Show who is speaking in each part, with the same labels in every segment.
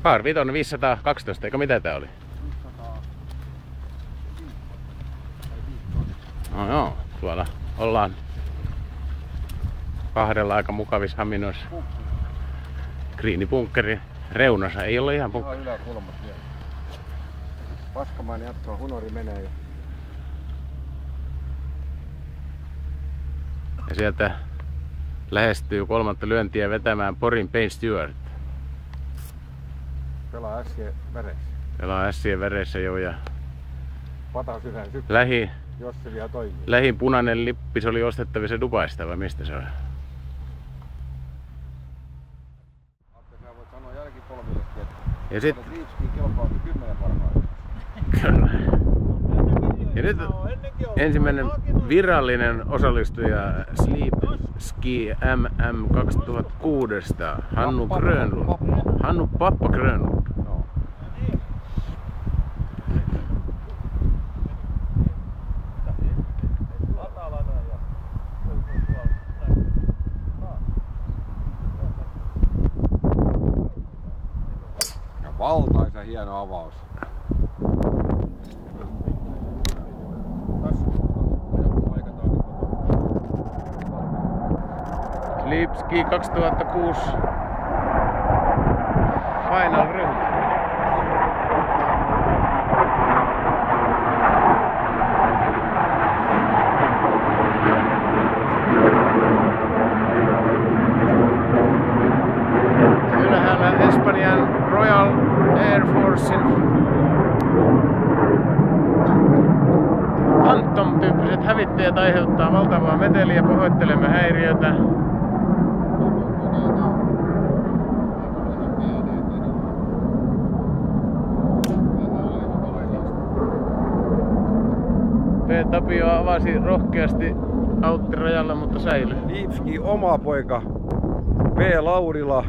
Speaker 1: Par 5 512, eikö mitä tää oli? 505. No joo, tuolla ollaan kahdella aika mukavissa haminoissa. Kriinibunkkerin reunassa, ei ole ihan bunkkeri.
Speaker 2: Ihan yläkulmat vielä. Paskamaan jatkoa, hunori menee jo.
Speaker 1: Ja sieltä lähestyy kolmatta lyöntiä vetämään Porin Payne Stewart.
Speaker 2: Pelaa ässien veressä.
Speaker 1: Pelaa ässien veressä jo ja
Speaker 2: Pata sydän syksyyn, jos se vielä toimii.
Speaker 1: Lähin punainen lippis oli ostettavissa Dubaista vai mistä se on?
Speaker 2: Sä voit sanoa jälkipolvillekin, että
Speaker 1: ja sit...
Speaker 2: Liipskiin kelpaa 10 parhailta.
Speaker 1: Kyllä. Ja nyt ensimmäinen virallinen osallistuja Sleep Ski MM 2006 Hannu Grönlund. Hannu Pappa Grönlund.
Speaker 2: No. Ja valtaisa hieno avaus.
Speaker 1: Sleep Ski 2006 Final ryhmä. Ylhäällä Espanjan Royal Air Forcein Phantom-tyyppiset hävittäjät aiheuttaa valtavaa meteliä ja pahoittelemme häiriötä. P. Tapio avasi rohkeasti auttirajalla, mutta säilyi.
Speaker 2: Liipski oma poika P. Laurila.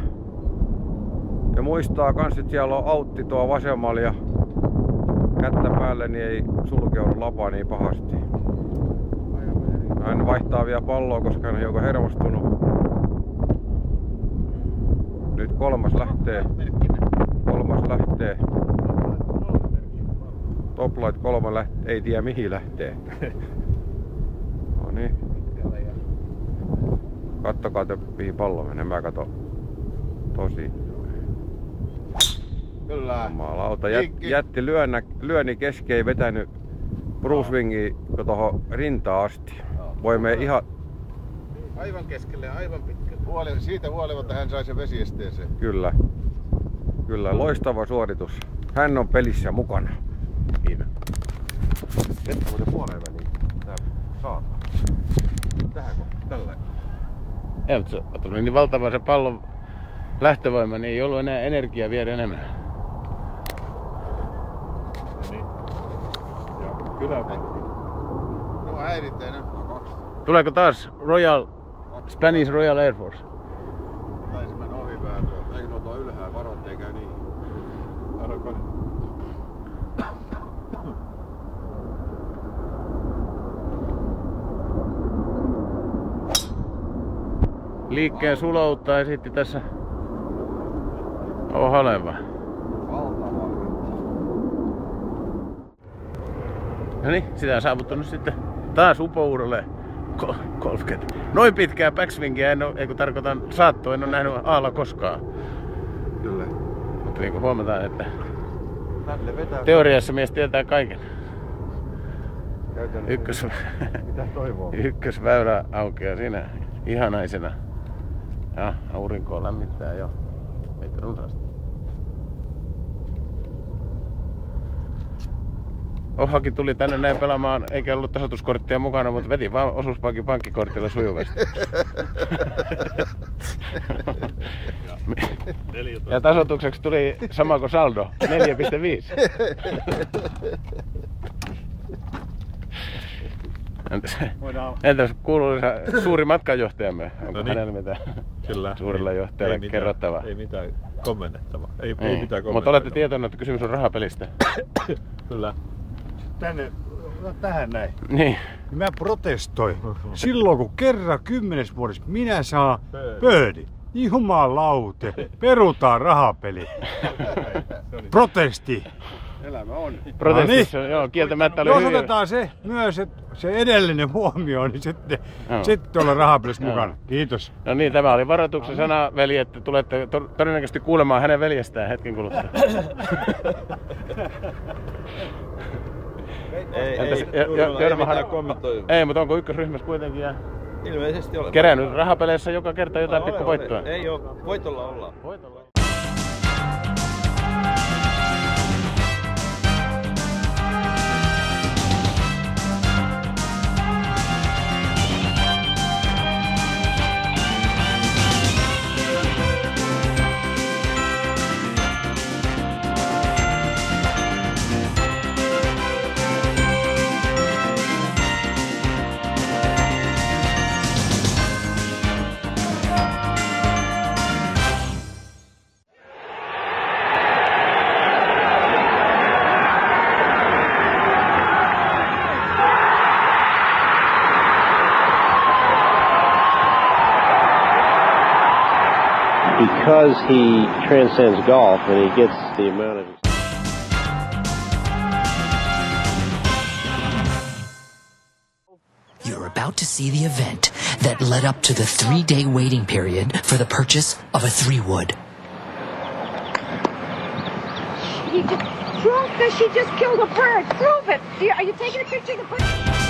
Speaker 2: Ja muistaa kans, että siellä on Autti tuo vasemmalla ja kättä päälle, niin ei sulkeudu lapa niin pahasti. Hän vaihtaa vielä palloa, koska hän on joko hermostunut. Nyt kolmas lähtee. Toplight 3 lähtee. Ei tiedä mihin lähtee. No niin. Kattokaa te mihin pallo menee. Mä katon tosi.
Speaker 3: Kyllä.
Speaker 2: Jumalauta. Jätti lyönnin kesken, ei vetänyt Bruce Wingia tuohon rintaan asti. Voimme ihan...
Speaker 3: Aivan keskelle ja aivan pitkälle. Siitä huolimatta hän sai sen vesiesteeseen.
Speaker 2: Kyllä. Kyllä, loistava suoritus. Hän on pelissä mukana.
Speaker 1: Kiitos.
Speaker 2: Vettä muuten puoleen väliin. Tää saattaa. Tähän kohtaan. Tällä.
Speaker 1: Ei, mutta se tuli niin valtava se pallon lähtövoima, niin ei ollut enää energiaa viedä enemmän.
Speaker 3: Niin. Ja kyläpätti. No häiritsee nyt.
Speaker 1: Tuleeko taas Spanish Royal Air Force?
Speaker 3: Taisi mennä ohi päätyä.
Speaker 2: Eikö ne tuo ylhäällä varo, ettei käy niin?
Speaker 3: Arvoin.
Speaker 1: Liikkeen suloutta esitti tässä Ohaleva.
Speaker 2: Valtavaa.
Speaker 1: No niin, sitä on saavuttanut sitten taas upouudelle 30. Noin pitkää backswingia kun tarkoitan saattoa, en ole nähnyt aalla koskaan.
Speaker 2: Kyllä.
Speaker 1: Mutta niin kuin huomataan, että teoriassa mies tietää kaiken.
Speaker 2: Mitä toivoo?
Speaker 1: Ykkösväylä aukeaa siinä ihanaisena. Ja aurinkoa lämmittää jo meitä runsaasti. Ohakin tuli tänne näin pelaamaan, eikä ollut tasoituskorttia mukana, mutta veti vaan osuuspankin pankkikortilla sujuvasti. Ja tasoitukseksi tuli sama kuin saldo, 4,5. Entäs kuuluisa suuri matkanjohtajamme? Onko hänellä mitään
Speaker 4: Kyllä.
Speaker 1: Suurella johtajalla kerrottavaa?
Speaker 4: Ei mitään kommennettavaa. Ei mitään kommennettavaa.
Speaker 1: Mutta olette tietoinen, että kysymys on rahapelistä.
Speaker 4: Kyllä.
Speaker 3: Tähän näin.
Speaker 1: Niin.
Speaker 3: Mä protestoin. Silloin kun kerran 10 vuodessa minä saan pöödi.
Speaker 5: Jumalaute, perutaan rahapeli. Protesti.
Speaker 2: Elämä on.
Speaker 1: Protestissa, joo, kieltämättä oli
Speaker 5: Jos
Speaker 1: hyvin.
Speaker 5: otetaan se myös, että se edellinen huomio, niin sitten olla rahapelissä mukana. Kiitos.
Speaker 1: No niin, tämä oli varoituksen sana, veli, että tulette todennäköisesti kuulemaan hänen veljestään hetken kuluttua. Ei, mutta onko ykkösryhmässä kuitenkin ja
Speaker 4: Ilmeisesti olen.
Speaker 1: kerännyt rahapeleissä joka kerta jotain pikkuvoittoa?
Speaker 4: Ei oo, voitolla ollaan.
Speaker 6: Because he transcends golf and he gets the amount of...
Speaker 7: You're about to see the event that led up to the 3-day waiting period for the purchase of a 3-wood.
Speaker 8: Prove that she just killed a bird. Prove it. Are you taking a picture to put...